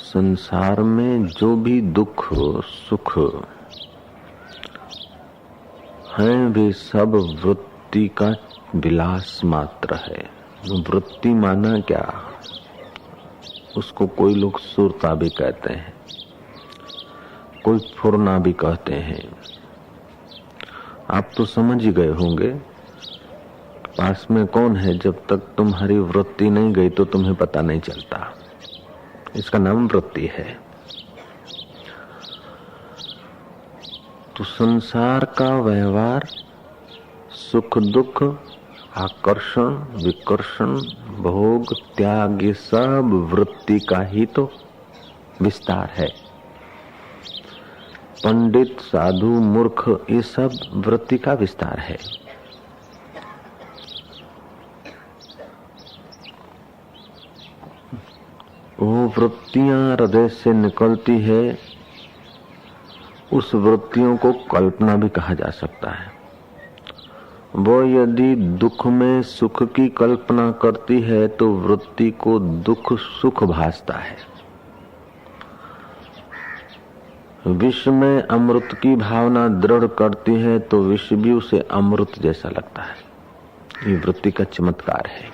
संसार में जो भी दुख सुख है वे सब वृत्ति का विलास मात्र है। वृत्ति माना क्या? उसको कोई लोग सुरता भी कहते हैं, कोई फुरना भी कहते हैं। आप तो समझ ही गए होंगे पास में कौन है। जब तक तुम्हारी वृत्ति नहीं गई तो तुम्हें पता नहीं चलता। इसका नाम वृत्ति है। तो संसार का व्यवहार, सुख दुख, आकर्षण विकर्षण, भोग त्याग, ये सब वृत्ति का ही तो विस्तार है। पंडित साधु मूर्ख ये सब वृत्ति का विस्तार है। वो वृत्तियां हृदय से निकलती है, उस वृत्तियों को कल्पना भी कहा जा सकता है। वो यदि दुख में सुख की कल्पना करती है तो वृत्ति को दुख सुख भासता है। विष में अमृत की भावना दृढ़ करती है तो विष भी उसे अमृत जैसा लगता है। ये वृत्ति का चमत्कार है।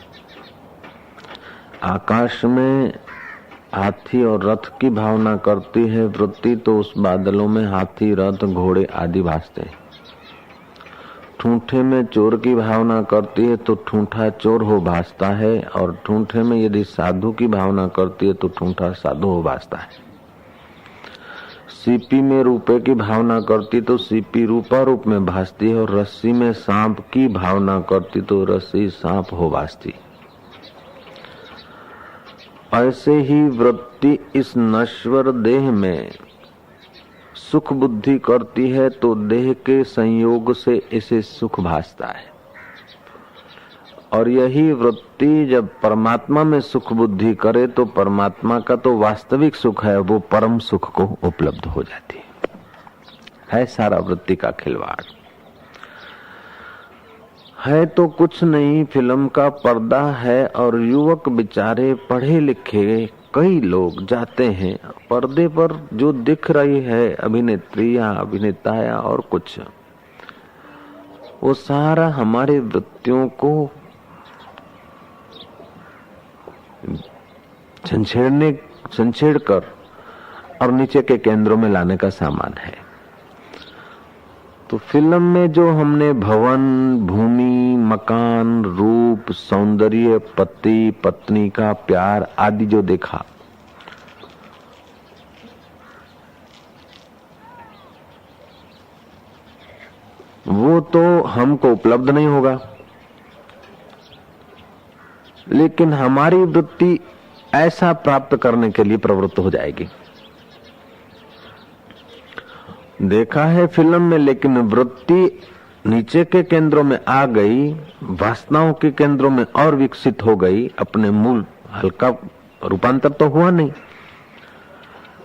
आकाश में हाथी और रथ की भावना करती है वृत्ति तो उस बादलों में हाथी रथ घोड़े आदि भासते हैं। ठूंठे में चोर की भावना करती है तो ठूंठा चोर हो भासता है, और ठूंठे में यदि साधु की भावना करती है तो ठूंठा साधु हो भासता है। सीपी में रूपे की भावना करती तो सीपी रूपा रूप में भासती है, और रस्सी में सांप की भावना करती तो रस्सी सांप हो भासती। ऐसे ही वृत्ति इस नश्वर देह में सुख बुद्धि करती है तो देह के संयोग से इसे सुख भासता है, और यही वृत्ति जब परमात्मा में सुख बुद्धि करे तो परमात्मा का तो वास्तविक सुख है, वो परम सुख को उपलब्ध हो जाती है। सारा वृत्ति का खिलवाड़ है तो कुछ नहीं, फिल्म का पर्दा है और युवक बेचारे पढ़े लिखे कई लोग जाते हैं। पर्दे पर जो दिख रही है अभिनेत्री या अभिनेता या और कुछ, वो सारा हमारे वृत्तियों को छेड़ कर और नीचे के केंद्रों में लाने का सामान है। तो फिल्म में जो हमने भवन, भूमि, मकान, रूप, सौंदर्य, पति पत्नी का प्यार आदि जो देखा, वो तो हमको उपलब्ध नहीं होगा, लेकिन हमारी वृत्ति ऐसा प्राप्त करने के लिए प्रवृत्त हो जाएगी। देखा है फिल्म में, लेकिन वृत्ति नीचे के केंद्रों में आ गई, वासनाओं के केंद्रों में और विकसित हो गई। अपने मूल हल्का रूपांतर तो हुआ नहीं।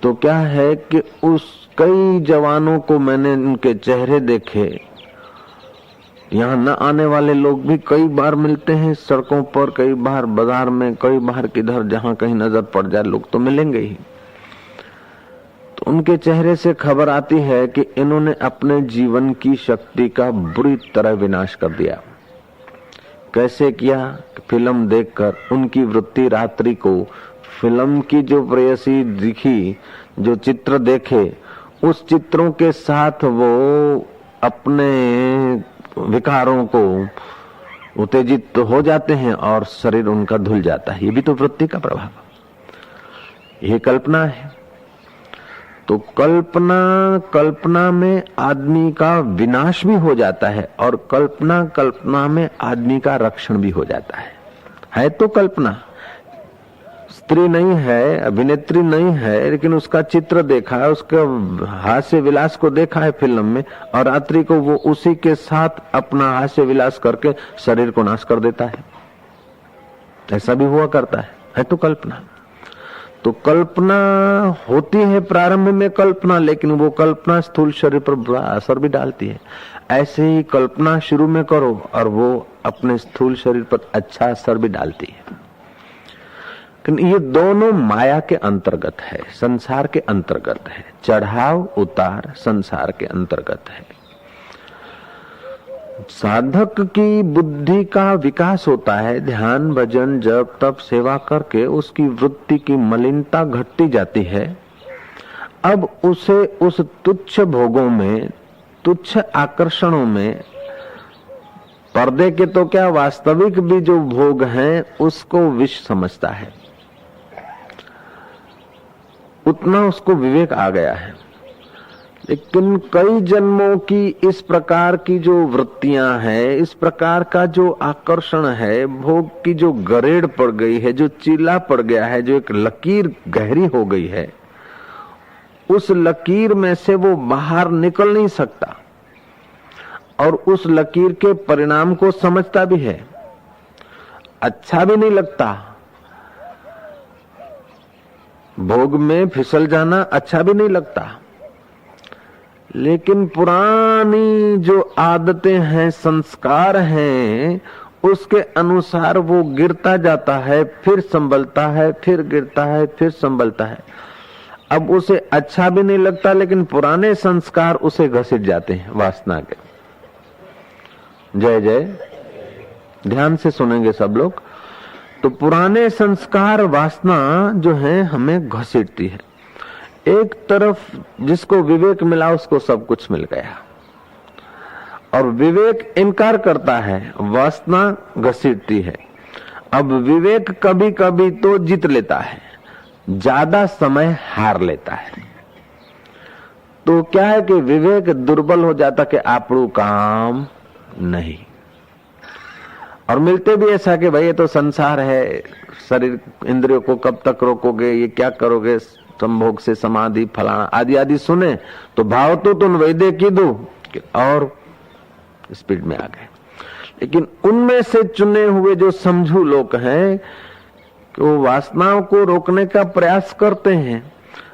तो क्या है कि उस कई जवानों को मैंने उनके चेहरे देखे। यहाँ न आने वाले लोग भी कई बार मिलते हैं सड़कों पर, कई बार बाजार में, कई बार किधर जहाँ कहीं नजर पड़ जाए लोग तो मिलेंगे ही। तो उनके चेहरे से खबर आती है कि इन्होंने अपने जीवन की शक्ति का बुरी तरह विनाश कर दिया। कैसे किया? फिल्म देखकर उनकी वृत्ति रात्रि को फिल्म की जो प्रेयसी दिखी, जो चित्र देखे, उस चित्रों के साथ वो अपने विकारों को उत्तेजित हो जाते हैं और शरीर उनका धुल जाता है। ये भी तो वृत्ति का प्रभाव, ये कल्पना है। तो कल्पना में आदमी का विनाश भी हो जाता है, और कल्पना में आदमी का रक्षण भी हो जाता है तो कल्पना। स्त्री नहीं है, अभिनेत्री नहीं है, लेकिन उसका चित्र देखा है, उसका हास्य विलास को देखा है फिल्म में, और रात्रि को वो उसी के साथ अपना हास्य विलास करके शरीर को नाश कर देता है। ऐसा भी हुआ करता है तो कल्पना। तो कल्पना होती है प्रारंभ में कल्पना, लेकिन वो कल्पना स्थूल शरीर पर बुरा असर भी डालती है। ऐसे ही कल्पना शुरू में करो और वो अपने स्थूल शरीर पर अच्छा असर भी डालती है। ये दोनों माया के अंतर्गत है, संसार के अंतर्गत है। चढ़ाव उतार संसार के अंतर्गत है। साधक की बुद्धि का विकास होता है ध्यान भजन जप तप सेवा करके, उसकी वृत्ति की मलिनता घटती जाती है। अब उसे उस तुच्छ भोगों में, तुच्छ आकर्षणों में, पर्दे के तो क्या वास्तविक भी जो भोग हैं उसको विष समझता है। उतना उसको विवेक आ गया है। लेकिन कई जन्मों की इस प्रकार की जो वृत्तियां हैं, इस प्रकार का जो आकर्षण है, भोग की जो गरेड़ पड़ गई है, जो चीला पड़ गया है, जो एक लकीर गहरी हो गई है, उस लकीर में से वो बाहर निकल नहीं सकता और उस लकीर के परिणाम को समझता भी है। अच्छा भी नहीं लगता, भोग में फिसल जाना अच्छा भी नहीं लगता, लेकिन पुरानी जो आदतें हैं, संस्कार हैं, उसके अनुसार वो गिरता जाता है, फिर संभलता है, फिर गिरता है, फिर संभलता है। अब उसे अच्छा भी नहीं लगता, लेकिन पुराने संस्कार उसे घसीट जाते हैं वासना के। जय जय, ध्यान से सुनेंगे सब लोग। तो पुराने संस्कार वासना जो है हमें घसीटती है। एक तरफ जिसको विवेक मिला उसको सब कुछ मिल गया, और विवेक इनकार करता है, वासना घसीटती है। अब विवेक कभी कभी तो जीत लेता है, ज्यादा समय हार लेता है। तो क्या है कि विवेक दुर्बल हो जाता कि आपरू काम नहीं। और मिलते भी ऐसा कि भाई ये तो संसार है, शरीर इंद्रियों को कब तक रोकोगे, ये क्या करोगे, संभोग से समाधि फलाना आदि आदि सुने तो भाव तो तुम वैदे की दो और स्पीड में आ गए। लेकिन उनमें से चुने हुए जो समझू लोग हैं कि वो वासनाओं को रोकने का प्रयास करते हैं,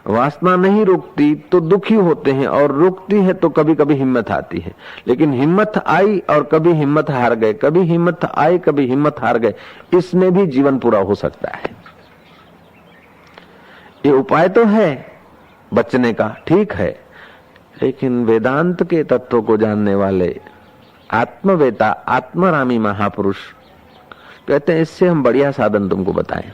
वासना नहीं रुकती तो दुखी होते हैं, और रुकती है तो कभी कभी हिम्मत आती है। लेकिन हिम्मत आई और कभी हिम्मत हार गए, कभी हिम्मत आई कभी हिम्मत हार गए, इसमें भी जीवन पूरा हो सकता है। ये उपाय तो है बचने का, ठीक है, लेकिन वेदांत के तत्व को जानने वाले आत्मवेता आत्मरामी महापुरुष कहते हैं इससे हम बढ़िया साधन तुमको बताएं।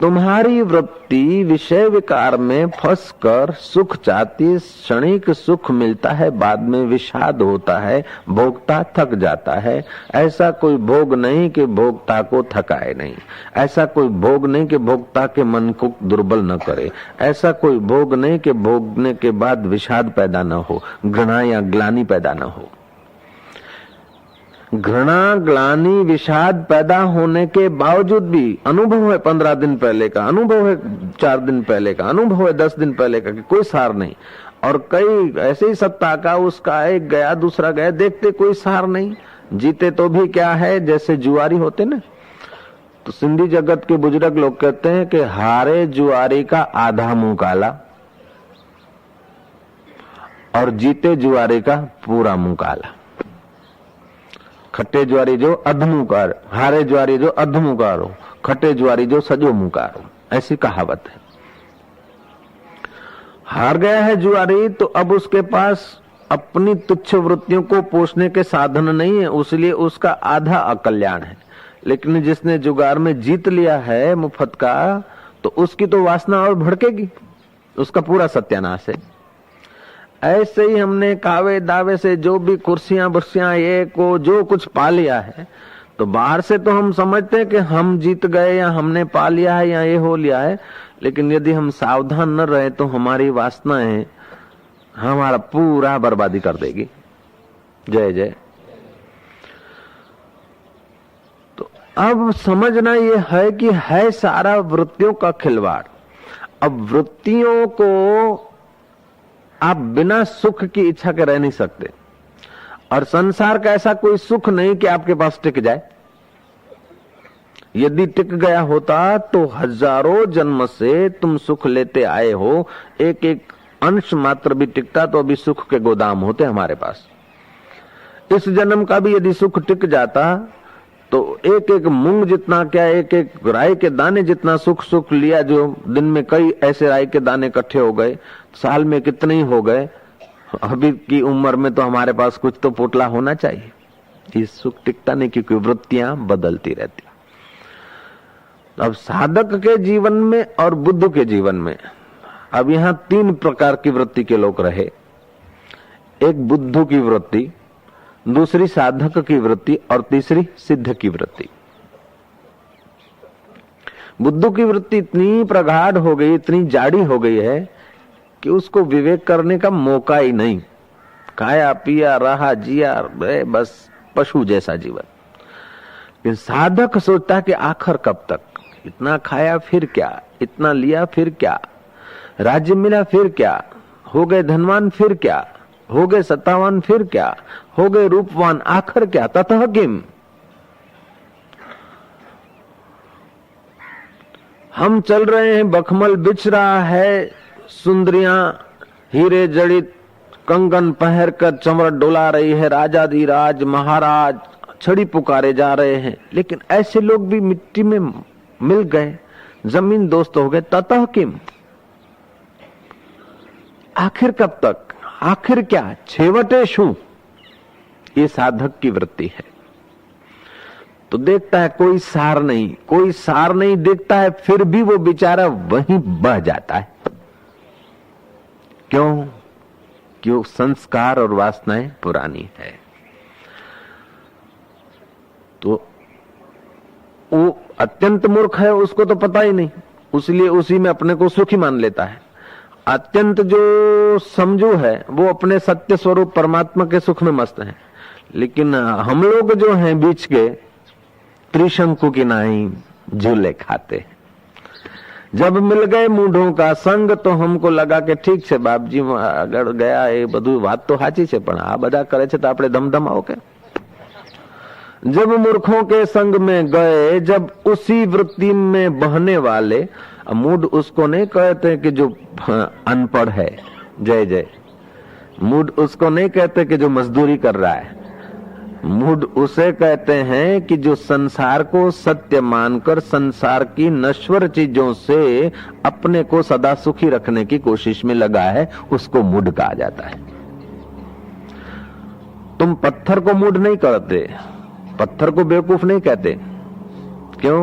तुम्हारी वृत्ति विषय विकार में फंसकर सुख चाहती, क्षणिक सुख मिलता है, बाद में विषाद होता है, भोक्ता थक जाता है। ऐसा कोई भोग नहीं कि भोक्ता को थकाए नहीं, ऐसा कोई भोग नहीं कि भोक्ता के मन को दुर्बल न करे, ऐसा कोई भोग नहीं कि भोगने के बाद विषाद पैदा न हो, घृणा या ग्लानि पैदा न हो। घृणा ग्लानि विषाद पैदा होने के बावजूद भी अनुभव है 15 दिन पहले का, अनुभव है 4 दिन पहले का, अनुभव है 10 दिन पहले का कि कोई सार नहीं, और कई ऐसे ही सप्ताह का उसका एक गया दूसरा गया, देखते कोई सार नहीं। जीते तो भी क्या है, जैसे जुआरी होते ना, तो सिंधी जगत के बुजुर्ग लोग कहते हैं कि हारे जुआरी का आधा मुंह काला और जीते जुआरी का पूरा मुंह काला। खट्टे ज्वारी जो अधमुकार, हारे ज्वारी जो अधमुकारो, खट्टे ज्वारी जो सजो मुकारो, ऐसी कहावत है। हार गया है जुआरी तो अब उसके पास अपनी तुच्छ वृत्तियों को पोषने के साधन नहीं है, इसलिए उसका आधा अकल्याण है। लेकिन जिसने जुगार में जीत लिया है मुफ्त का, तो उसकी तो वासना और भड़केगी, उसका पूरा सत्यानाश है। ऐसे ही हमने कावे दावे से जो भी कुर्सियां बुर्सियां ये को जो कुछ पा लिया है, तो बाहर से तो हम समझते हैं कि हम जीत गए या हमने पा लिया है या ये हो लिया है, लेकिन यदि हम सावधान न रहे तो हमारी वासनाएं हमारा पूरा बर्बादी कर देगी। जय जय। तो अब समझना ये है कि है सारा वृत्तियों का खिलवाड़। अब वृत्तियों को आप बिना सुख की इच्छा के रह नहीं सकते, और संसार का ऐसा कोई सुख नहीं कि आपके पास टिक जाए। यदि टिक गया होता तो हजारों जन्म से तुम सुख लेते आए हो, एक एक अंश मात्र भी टिकता तो अभी सुख के गोदाम होते हमारे पास। इस जन्म का भी यदि सुख टिक जाता तो एक एक मूंग जितना क्या, एक एक राई के दाने जितना सुख सुख लिया, जो दिन में कई ऐसे राई के दाने इकट्ठे हो गए, साल में कितने ही हो गए। अभी की उम्र में तो हमारे पास कुछ तो पोटला होना चाहिए। ये सुख टिकता नहीं, क्योंकि वृत्तियां बदलती रहती। अब साधक के जीवन में और बुद्ध के जीवन में अब यहां 3 प्रकार की वृत्ति के लोग रहे। एक बुद्ध की वृत्ति, दूसरी साधक की वृत्ति और तीसरी सिद्ध की वृत्ति। बुद्ध की वृत्ति इतनी प्रगाढ़ हो गई, इतनी जाड़ी हो गई है कि उसको विवेक करने का मौका ही नहीं। खाया पिया रहा जिया, बस पशु जैसा जीवन। लेकिन साधक सोचता है कि आखिर कब तक, इतना खाया फिर क्या, इतना लिया फिर क्या, राज्य मिला फिर क्या, हो गए धनवान फिर क्या, हो गए सत्तावान फिर क्या, हो गए रूपवान, आखिर क्या, ततः किम। हम चल रहे हैं, बखमल बिछ रहा है, सुंदरियां हीरे जड़ित कंगन पहनकर चमर डोला रही है, राजाधिराज महाराज छड़ी पुकारे जा रहे हैं। लेकिन ऐसे लोग भी मिट्टी में मिल गए, जमीन दोस्त हो गए, ततः किम, आखिर कब तक, आखिर क्या, छेवटे शू। ये साधक की वृत्ति है। तो देखता है कोई सार नहीं, कोई सार नहीं देखता है, फिर भी वो बेचारा वहीं बह जाता है। क्यों? क्यों? संस्कार और वासनाएं पुरानी है। तो वो अत्यंत मूर्ख है, उसको तो पता ही नहीं, इसलिए उसी में अपने को सुखी मान लेता है। अत्यंत जो समझू है वो अपने सत्य स्वरूप परमात्मा के सुख में मस्त है। लेकिन हम लोग जो हैं बीच के, त्रिशंकु की नाई झूले खाते। जब मिल गए मूढ़ों का संग तो हमको लगा कि ठीक છે બાપજી, આગળ ગયા એ બધું વાત તો સાચી છે, પણ આ બધા કરે છે તો આપણે ધમધમાઓ के। जब मूर्खों के संग में गए, जब उसी वृत्ति में बहने वाले, मूड उसको नहीं कहते कि जो अनपढ़ है, जय जय, मूड उसको नहीं कहते कि जो मजदूरी कर रहा है, मूड उसे कहते हैं कि जो संसार को सत्य मानकर संसार की नश्वर चीजों से अपने को सदा सुखी रखने की कोशिश में लगा है, उसको मूड कहा जाता है। तुम पत्थर को मूड नहीं कहते, पत्थर को बेवकूफ नहीं कहते। क्यों?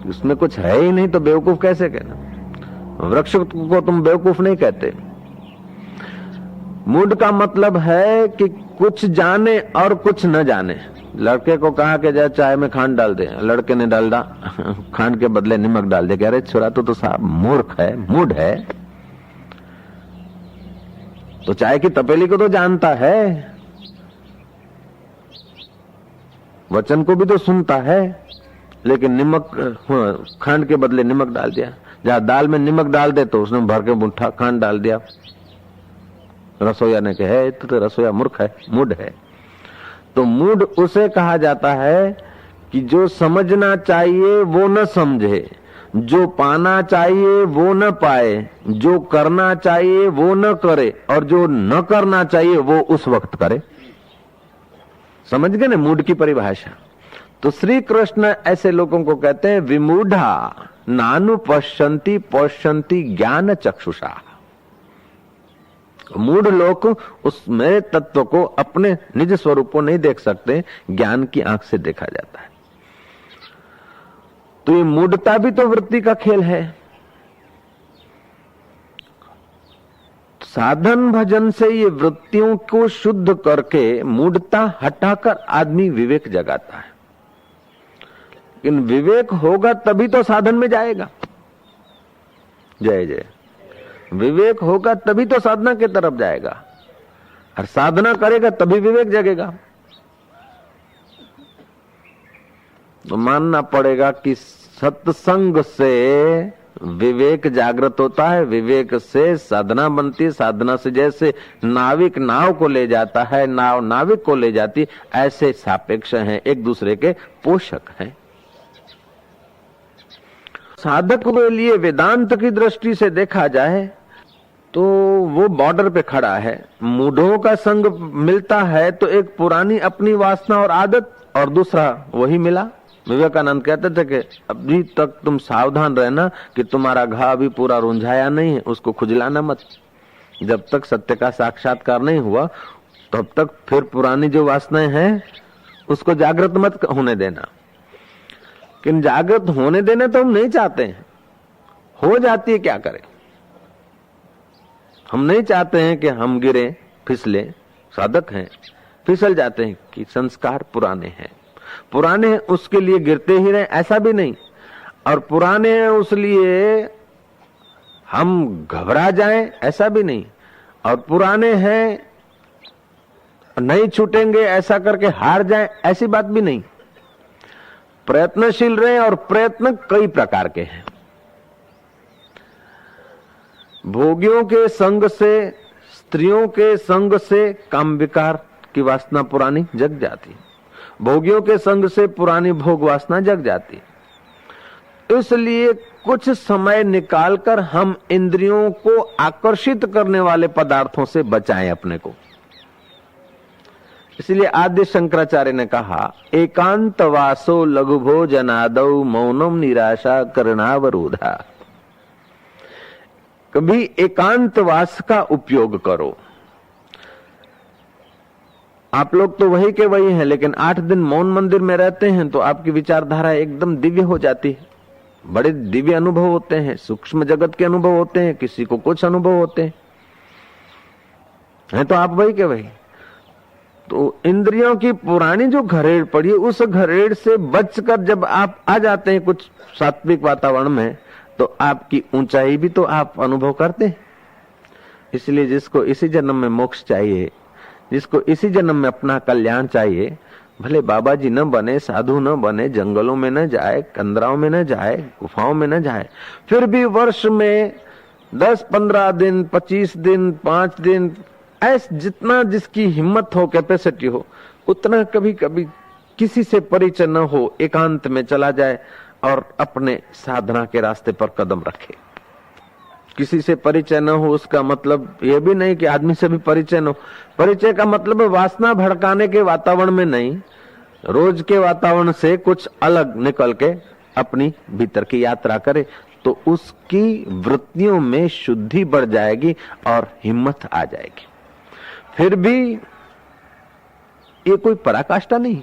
उसमें कुछ है ही नहीं तो बेवकूफ कैसे कहना। वृक्ष को तुम बेवकूफ नहीं कहते। मूड का मतलब है कि कुछ जाने और कुछ न जाने। लड़के को कहा कि जा चाय में खांड डाल दे, लड़के ने डाल खांड के बदले नमक डाल दे। कह रहे छोरा तो साहब मूर्ख है, मूड है। तो चाय की तपेली को तो जानता है, वचन को भी तो सुनता है, लेकिन नमक खांड के बदले नमक डाल दिया। जहां दाल में नमक डाल दे तो उसने भर के मुट्ठा खांड डाल दिया। रसोईया ने कहा तो रसोईया मूर्ख है, मूड है। तो मूड उसे कहा जाता है कि जो समझना चाहिए वो न समझे, जो पाना चाहिए वो न पाए, जो करना चाहिए वो न करे, और जो न करना चाहिए वो उस वक्त करे। समझ गए ना मूड की परिभाषा। तो श्री कृष्ण ऐसे लोगों को कहते हैं विमूढ़ा नानु पश्यन्ति पश्यन्ति ज्ञान चक्षुषा। मूढ़ लोग उस मेरे तत्व को, अपने निज स्वरूप को नहीं देख सकते, ज्ञान की आंख से देखा जाता है। तो ये मूढ़ता भी तो वृत्ति का खेल है। साधन भजन से ये वृत्तियों को शुद्ध करके मूढ़ता हटाकर आदमी विवेक जगाता है। लेकिन विवेक होगा तभी तो साधन में जाएगा। जय जय। विवेक होगा तभी तो साधना की तरफ जाएगा, और साधना करेगा तभी विवेक जगेगा। तो मानना पड़ेगा कि सत्संग से विवेक जागृत होता है, विवेक से साधना बनती है, साधना से जैसे नाविक नाव को ले जाता है, नाव नाविक को ले जाती, ऐसे सापेक्ष हैं, एक दूसरे के पोषक हैं। साधक के लिए वेदांत की दृष्टि से देखा जाए तो वो बॉर्डर पे खड़ा है। मूढ़ों का संग मिलता है तो एक पुरानी अपनी वासना और आदत और दूसरा वही मिला। विवेकानंद कहते थे कि अभी तक तुम सावधान रहना कि तुम्हारा घाव अभी पूरा रुंझाया नहीं है, उसको खुजलाना मत। जब तक सत्य का साक्षात्कार नहीं हुआ तब तक फिर पुरानी जो वासनाएं हैं उसको जागृत मत होने देना। लेकिन जागृत होने देना तो हम नहीं चाहते हैं, हो जाती है क्या करें। हम नहीं चाहते हैं कि हम गिरे फिसले, साधक हैं फिसल जाते हैं कि संस्कार पुराने हैं। पुराने हैं उसके लिए गिरते ही रहे ऐसा भी नहीं, और पुराने हैं उसलिए हम घबरा जाएं ऐसा भी नहीं, और पुराने हैं नहीं छूटेंगे ऐसा करके हार जाएं ऐसी बात भी नहीं। प्रयत्नशील रहे, और प्रयत्न कई प्रकार के हैं। भोगियों के संग से, स्त्रियों के संग से काम विकार की वासना पुरानी जग जाती, भोगियों के संग से पुरानी भोग वासना जग जाती। इसलिए कुछ समय निकालकर हम इंद्रियों को आकर्षित करने वाले पदार्थों से बचाएं अपने को। इसलिए आद्य शंकराचार्य ने कहा, एकांतवासो लघु भोजनादौ मौनम निराशा करणावरोधा। कभी एकांतवास का उपयोग करो। आप लोग तो वही के वही हैं, लेकिन 8 दिन मौन मंदिर में रहते हैं तो आपकी विचारधारा एकदम दिव्य हो जाती है। बड़े दिव्य अनुभव होते हैं, सूक्ष्म जगत के अनुभव होते हैं, किसी को कुछ अनुभव होते हैं तो आप वही के वही। तो इंद्रियों की पुरानी जो घरेड़ पड़ी है, उस घरेड़ से बचकर जब आप आ जाते हैं कुछ सात्विक वातावरण में, तो आपकी ऊंचाई भी तो आप अनुभव करते हैं। इसलिए जिसको इसी जन्म में मोक्ष चाहिए, जिसको इसी जन्म में अपना कल्याण चाहिए, भले बाबा जी न बने, साधु न बने, जंगलों में न जाए, कंदराओं में न जाए, गुफाओं में न जाए, फिर भी वर्ष में 10-15 दिन, 25 दिन, 5 दिन, ऐसे जितना जिसकी हिम्मत हो, कैपेसिटी हो, उतना कभी कभी किसी से परिचय न हो, एकांत में चला जाए और अपने साधना के रास्ते पर कदम रखे। किसी से परिचय न हो उसका मतलब यह भी नहीं कि आदमी से भी परिचय न हो। परिचय का मतलब वासना भड़काने के वातावरण में नहीं, रोज के वातावरण से कुछ अलग निकल के अपनी भीतर की यात्रा करे, तो उसकी वृत्तियों में शुद्धि बढ़ जाएगी और हिम्मत आ जाएगी। फिर भी ये कोई पराकाष्ठा नहीं।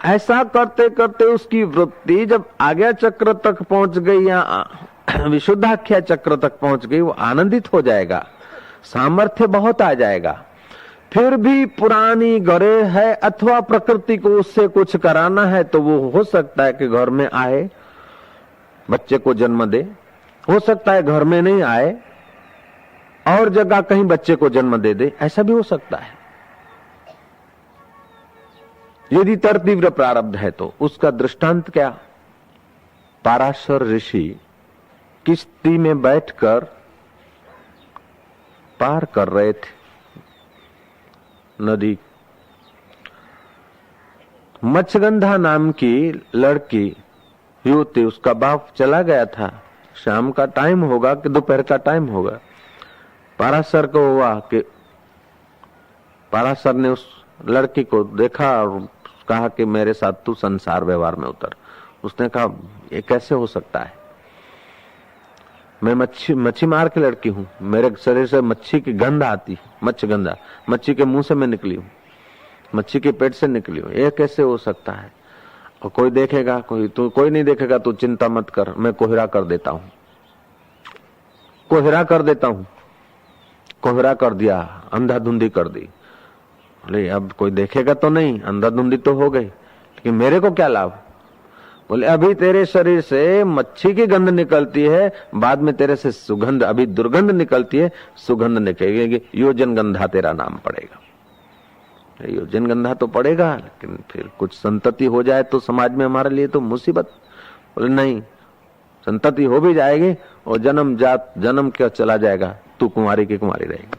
ऐसा करते करते उसकी वृत्ति जब आज्ञा चक्र तक पहुंच गई या विशुद्धाख्या चक्र तक पहुंच गई, वो आनंदित हो जाएगा, सामर्थ्य बहुत आ जाएगा। फिर भी पुरानी गरे है अथवा प्रकृति को उससे कुछ कराना है, तो वो हो सकता है कि घर में आए, बच्चे को जन्म दे, हो सकता है घर में नहीं आए और जगह कहीं बच्चे को जन्म दे दे, ऐसा भी हो सकता है। यदि तीव्र प्रारब्ध है तो उसका दृष्टांत क्या? पाराशर ऋषि किश्ती में बैठकर पार कर रहे थे नदी। मत्स्यगंधा नाम की लड़की युवती, उसका बाप चला गया था। शाम का टाइम होगा कि दोपहर का टाइम होगा, पाराशर को हुआ कि पाराशर ने उस लड़की को देखा और कहा कि मेरे साथ तू संसार व्यवहार में उतर। उसने कहा ये कैसे हो सकता है, मैं मच्छी मार के लड़की हूँ, मेरे शरीर से मच्छी की गंध आती, मत्स्यगंधा मच्छी के मुंह से मैं निकली हूँ, मच्छी के पेट से निकली हूँ, ये कैसे हो सकता है? और कोई देखेगा, कोई नहीं देखेगा, तू चिंता मत कर, मैं कोहरा कर देता हूँ, कोहरा कर देता हूँ। कोहरा कर दिया, अंधाधुंधी कर दी। बोले अब कोई देखेगा तो नहीं, अंधाधुंधी तो हो गई, लेकिन मेरे को क्या लाभ? बोले अभी तेरे शरीर से मच्छी की गंध निकलती है, बाद में तेरे से सुगंध, अभी दुर्गंध निकलती है, सुगंध निकलेगी, योजन गंधा तेरा नाम पड़ेगा। योजन गंधा तो पड़ेगा, लेकिन फिर कुछ संतति हो जाए तो समाज में हमारे लिए तो मुसीबत। बोले नहीं, संतति हो भी जाएगी और जन्म क्या चला जाएगा, तू कुंवारी की कुंवारी रहेगी।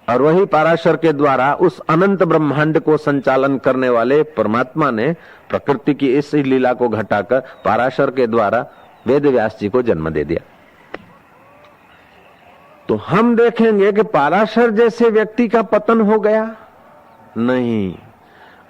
और वही पाराशर के द्वारा उस अनंत ब्रह्मांड को संचालन करने वाले परमात्मा ने प्रकृति की इस लीला को घटाकर पाराशर के द्वारा वेद व्यास जी को जन्म दे दिया। तो हम देखेंगे कि पाराशर जैसे व्यक्ति का पतन हो गया, नहीं,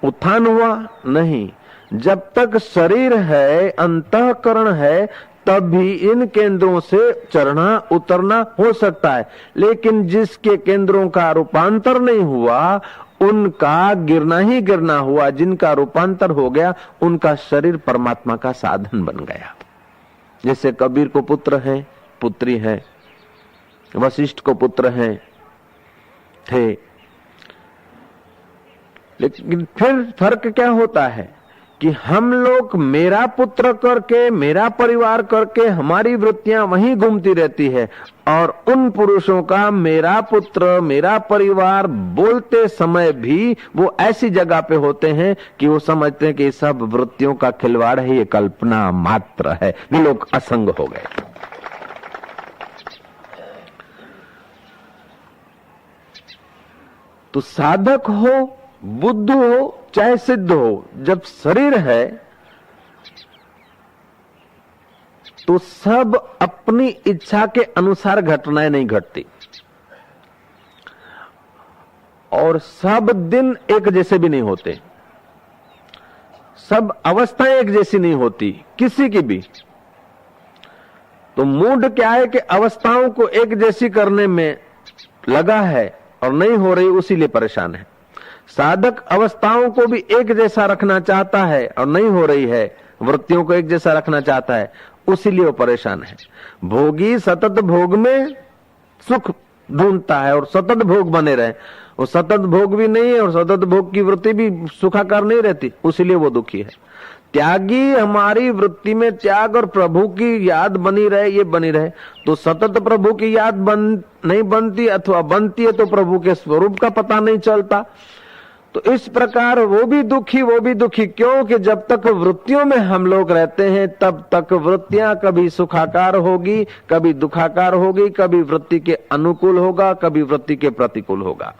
उत्थान हुआ नहीं। जब तक शरीर है, अंतःकरण है, तभी इन केंद्रों से चढ़ना उतरना हो सकता है। लेकिन जिसके केंद्रों का रूपांतर नहीं हुआ, उनका गिरना ही गिरना हुआ। जिनका रूपांतर हो गया, उनका शरीर परमात्मा का साधन बन गया। जैसे कबीर को पुत्र है, पुत्री है, वशिष्ठ को पुत्र है थे, लेकिन फिर फर्क क्या होता है कि हम लोग मेरा पुत्र करके, मेरा परिवार करके हमारी वृत्तियां वहीं घूमती रहती है, और उन पुरुषों का मेरा पुत्र मेरा परिवार बोलते समय भी वो ऐसी जगह पे होते हैं कि वो समझते हैं कि सब वृत्तियों का खिलवाड़ है, ये कल्पना मात्र है। वे लोग असंग हो गए। तो साधक हो, बुद्ध हो, चाहे सिद्ध हो, जब शरीर है तो सब अपनी इच्छा के अनुसार घटनाएं नहीं घटती, और सब दिन एक जैसे भी नहीं होते, सब अवस्थाएं एक जैसी नहीं होती किसी की भी। तो मूड क्या है कि अवस्थाओं को एक जैसी करने में लगा है और नहीं हो रही, उसीलिए परेशान है। साधक अवस्थाओं को भी एक जैसा रखना चाहता है और नहीं हो रही है, वृत्तियों को एक जैसा रखना चाहता है, उसीलिए वो परेशान है। भोगी सतत भोग में सुख ढूंढता है और सतत भोग बने रहे, वो सतत भोग भी नहीं है और सतत भोग की वृत्ति भी सुखाकार नहीं रहती, उसीलिए वो दुखी है। त्यागी हमारी वृत्ति में त्याग और प्रभु की याद बनी रहे, ये बनी रहे, तो सतत प्रभु की याद नहीं बनती, अथवा बनती है तो प्रभु के स्वरूप का पता नहीं चलता। तो इस प्रकार वो भी दुखी। क्योंकि जब तक वृत्तियों में हम लोग रहते हैं, तब तक वृत्तियां कभी सुखाकार होगी, कभी दुखाकार होगी, कभी वृत्ति के अनुकूल होगा, कभी वृत्ति के प्रतिकूल होगा।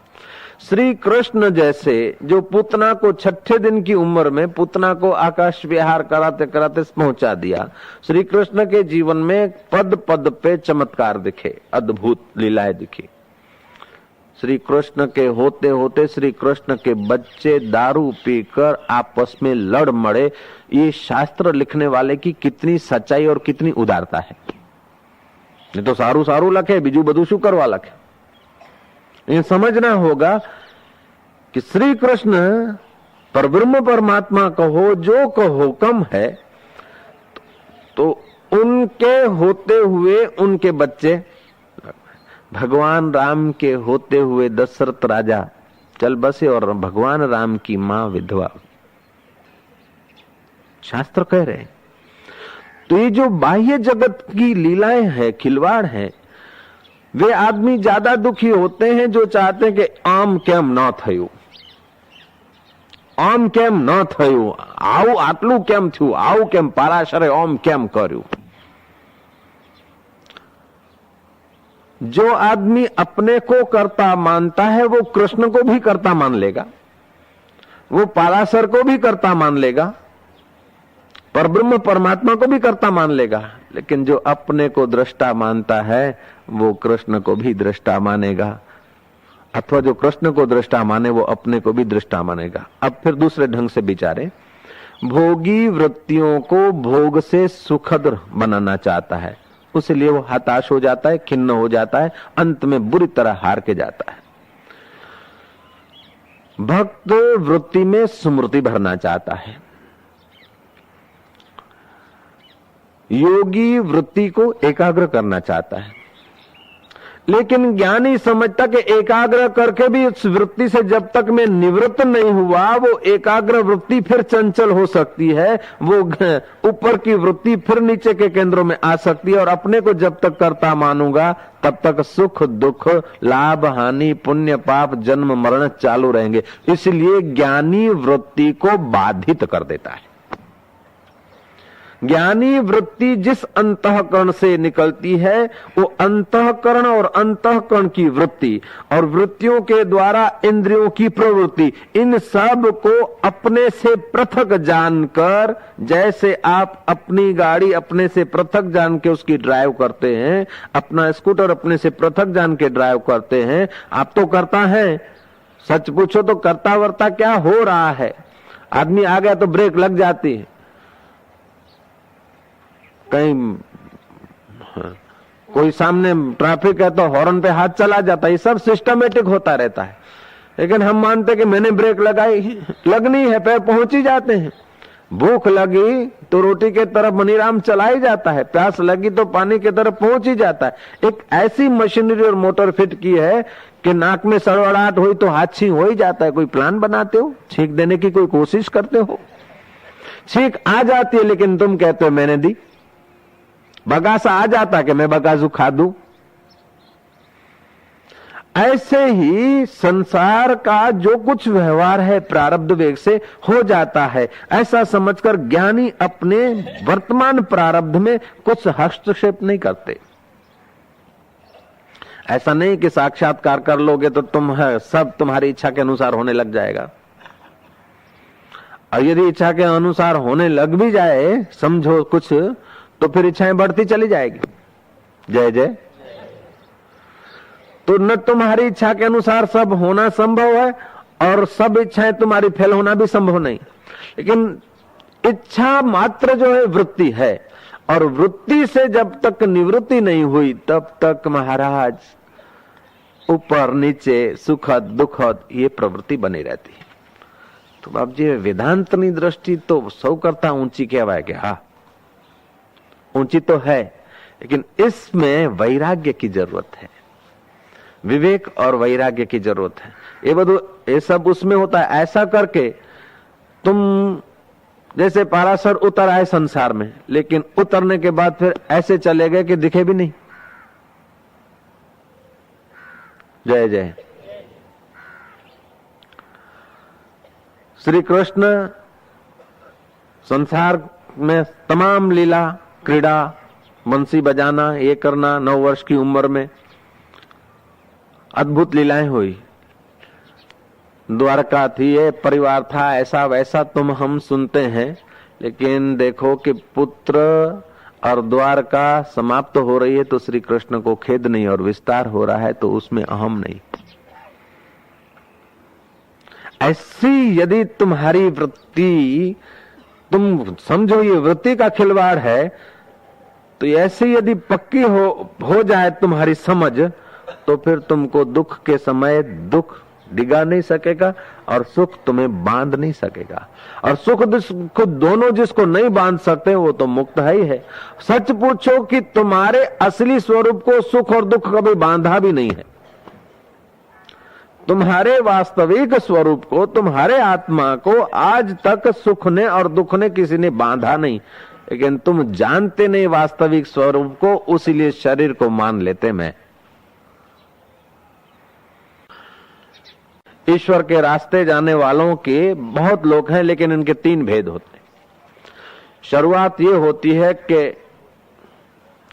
श्री कृष्ण जैसे जो पूतना को 6 दिन की उम्र में पूतना को आकाश विहार कराते कराते पहुंचा दिया, श्री कृष्ण के जीवन में पद पद पे चमत्कार दिखे, अद्भुत लीलाएं दिखी। श्री कृष्ण के होते होते श्री कृष्ण के बच्चे दारू पीकर आपस में लड़ मड़े, ये शास्त्र लिखने वाले की कितनी सच्चाई और कितनी उदारता है। ये तो सारू सारू लखे, बीजू बधु शू करवा लखे। ये समझना होगा कि श्री कृष्ण परब्रह्म परमात्मा कहो जो कहो कम है, तो उनके होते हुए उनके बच्चे, भगवान राम के होते हुए दशरथ राजा चल बसे और भगवान राम की मां विधवा। शास्त्र कह रहे हैं। तो ये जो बाह्य जगत की लीलाएं हैं, खिलवाड़ है, वे आदमी ज्यादा दुखी होते हैं जो चाहते हैं कि आम केम न थयु, आम केम न थयु, आऊ आटलू केम थयु, आऊ केम पराशरे ओम केम कर्यु। जो आदमी अपने को कर्ता मानता है वो कृष्ण को भी कर्ता मान लेगा, वो पराशर को भी कर्ता मान लेगा, परब्रह्म परमात्मा को भी कर्ता मान लेगा। लेकिन जो अपने को दृष्टा मानता है वो कृष्ण को भी दृष्टा मानेगा, अथवा जो कृष्ण को दृष्टा माने वो अपने को भी दृष्टा मानेगा। अब फिर दूसरे ढंग से विचारे, भोगी वृत्तियों को भोग से सुखद बनाना चाहता है, उसलिए वो हताश हो जाता है, खिन्न हो जाता है, अंत में बुरी तरह हार के जाता है। भक्त वृत्ति में स्मृति भरना चाहता है, योगी वृत्ति को एकाग्र करना चाहता है। लेकिन ज्ञानी समझता कि एकाग्र करके भी उस वृत्ति से जब तक मैं निवृत्त नहीं हुआ, वो एकाग्र वृत्ति फिर चंचल हो सकती है, वो ऊपर की वृत्ति फिर नीचे के केंद्रों में आ सकती है, और अपने को जब तक कर्ता मानूंगा तब तक सुख दुख लाभ हानि पुण्य पाप जन्म मरण चालू रहेंगे। इसलिए ज्ञानी वृत्ति को बाधित कर देता है। ज्ञानी वृत्ति जिस अंतःकरण से निकलती है, वो अंतःकरण और अंतःकरण की वृत्ति और वृत्तियों के द्वारा इंद्रियों की प्रवृत्ति, इन सब को अपने से पृथक जानकर, जैसे आप अपनी गाड़ी अपने से पृथक जान के उसकी ड्राइव करते हैं, अपना स्कूटर अपने से पृथक जान के ड्राइव करते हैं, आप तो करता है, सच पूछो तो करता वर्ता क्या हो रहा है। आदमी आ गया तो ब्रेक लग जाती है, कहीं कोई सामने ट्रैफिक है तो हॉर्न पे हाथ चला जाता है। ये सब सिस्टमेटिक होता रहता है, लेकिन हम मानते कि मैंने ब्रेक लगाई, लगनी है, पैर पहुंच ही जाते हैं। भूख लगी तो रोटी के तरफ मनीराम चला ही जाता है, प्यास लगी तो पानी की तरफ पहुंच ही जाता है। एक ऐसी मशीनरी और मोटर फिट की है कि नाक में सड़वड़ाहट हुई तो हाथ छींक हो ही जाता है। कोई प्लान बनाते हो, छींक देने की कोई कोशिश करते हो? छींक आ जाती है, लेकिन तुम कहते हो मैंने दी। बगासा आ जाता कि मैं बगासू खा दूं। ऐसे ही संसार का जो कुछ व्यवहार है प्रारब्ध वेग से हो जाता है, ऐसा समझकर ज्ञानी अपने वर्तमान प्रारब्ध में कुछ हस्तक्षेप नहीं करते। ऐसा नहीं कि साक्षात्कार कर लोगे तो तुम है सब तुम्हारी इच्छा के अनुसार होने लग जाएगा। और यदि इच्छा के अनुसार होने लग भी जाए, समझो कुछ, तो फिर इच्छाएं बढ़ती चली जाएगी। जय जय। तो न तुम्हारी इच्छा के अनुसार सब होना संभव है और सब इच्छाएं तुम्हारी फेल होना भी संभव नहीं। लेकिन इच्छा मात्र जो है वृत्ति है, और वृत्ति से जब तक निवृत्ति नहीं हुई तब तक महाराज ऊपर नीचे सुखद दुखद ये प्रवृत्ति बनी रहती है। तो बाबूजी वेदांतनी दृष्टि तो सौ करता ऊंची कहवाय कि हाँ ऊंची तो है, लेकिन इसमें वैराग्य की जरूरत है, विवेक और वैराग्य की जरूरत है। ये सब उसमें होता है। ऐसा करके तुम जैसे पारासर उतर आए संसार में, लेकिन उतरने के बाद फिर ऐसे चले गए कि दिखे भी नहीं। जय जय। श्री कृष्ण संसार में तमाम लीला क्रीड़ा, बंसी बजाना, ये करना, 9 वर्ष की उम्र में अद्भुत लीलाएं हुई। द्वारका थी, ये परिवार था, ऐसा वैसा तुम हम सुनते हैं, लेकिन देखो कि पुत्र और द्वारका समाप्त हो रही है तो श्री कृष्ण को खेद नहीं, और विस्तार हो रहा है तो उसमें अहम नहीं। ऐसी यदि तुम्हारी वृत्ति, तुम समझो ये वृत्ति का खिलवाड़ है, तो ऐसी यदि पक्की हो जाए तुम्हारी समझ, तो फिर तुमको दुख के समय दुख डिगा नहीं सकेगा और सुख तुम्हें बांध नहीं सकेगा। और सुख दुख दोनों जिसको नहीं बांध सकते वो तो मुक्त है ही है। सच पूछो कि तुम्हारे असली स्वरूप को सुख और दुख कभी बांधा भी नहीं है। तुम्हारे वास्तविक स्वरूप को, तुम्हारे आत्मा को आज तक सुख ने और दुख ने किसी ने बांधा नहीं, लेकिन तुम जानते नहीं वास्तविक स्वरूप को, उसीलिए शरीर को मान लेते। मैं ईश्वर के रास्ते जाने वालों के बहुत लोग हैं, लेकिन इनके 3 भेद होते हैं। शुरुआत ये होती है कि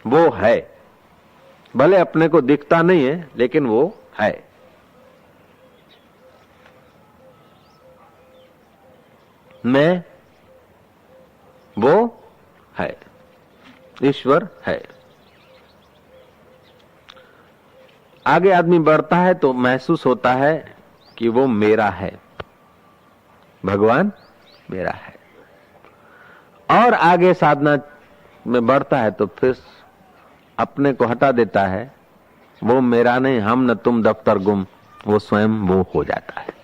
वो है, भले अपने को दिखता नहीं है लेकिन वो है। मैं, वो है, ईश्वर है। आगे आदमी बढ़ता है तो महसूस होता है कि वो मेरा है, भगवान मेरा है। और आगे साधना में बढ़ता है तो फिर अपने को हटा देता है, वो मेरा नहीं, हम न तुम दफ्तर गुम, वो स्वयं वो हो जाता है।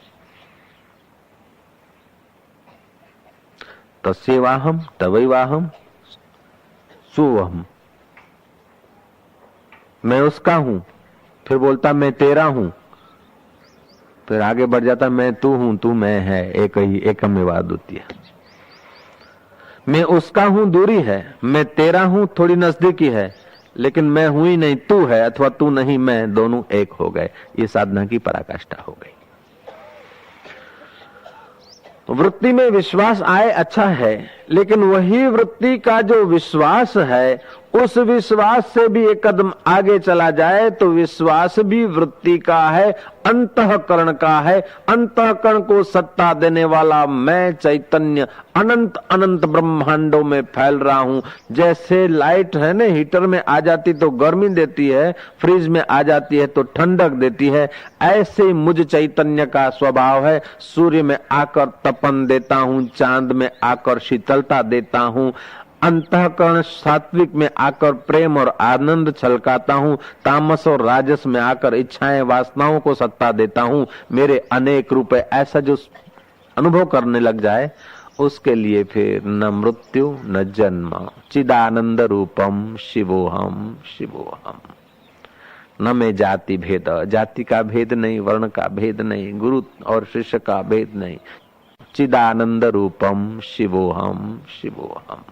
तस्यैवाहम तवैवाहम सुवहम, मैं उसका हूं, फिर बोलता मैं तेरा हूं, फिर आगे बढ़ जाता मैं तू हूं, तू मैं है, एक ही एकमेवाद्वितीय। मैं उसका हूं दूरी है, मैं तेरा हूं थोड़ी नजदीकी है, लेकिन मैं हूं ही नहीं, तू है, अथवा तू नहीं मैं, दोनों एक हो गए। ये साधना की पराकाष्ठा हो गई। वृत्ति में विश्वास आए अच्छा है, लेकिन वही वृत्ति का जो विश्वास है उस विश्वास से भी एक कदम आगे चला जाए तो विश्वास भी वृत्ति का है, अंतःकरण का है। अंतःकरण को सत्ता देने वाला मैं चैतन्य अनंत अनंत ब्रह्मांडों में फैल रहा हूं। जैसे लाइट है ना, हीटर में आ जाती तो गर्मी देती है, फ्रिज में आ जाती है तो ठंडक देती है, ऐसे मुझ चैतन्य का स्वभाव है। सूर्य में आकर तपन देता हूं, चांद में आकर शीतलता देता हूं, अंतःकरण सात्विक में आकर प्रेम और आनंद छलकाता हूं, तामस और राजस में आकर इच्छाएं वासनाओं को सत्ता देता हूं। मेरे अनेक रूप है, ऐसा जो अनुभव करने लग जाए उसके लिए फिर न मृत्यु न जन्म। चिदानंद रूपम शिवोहम शिवोहम। न में जाति भेद, जाति का भेद नहीं, वर्ण का भेद नहीं, गुरु और शिष्य का भेद नहीं। चिदानंद रूपम शिवोहम शिवोहम।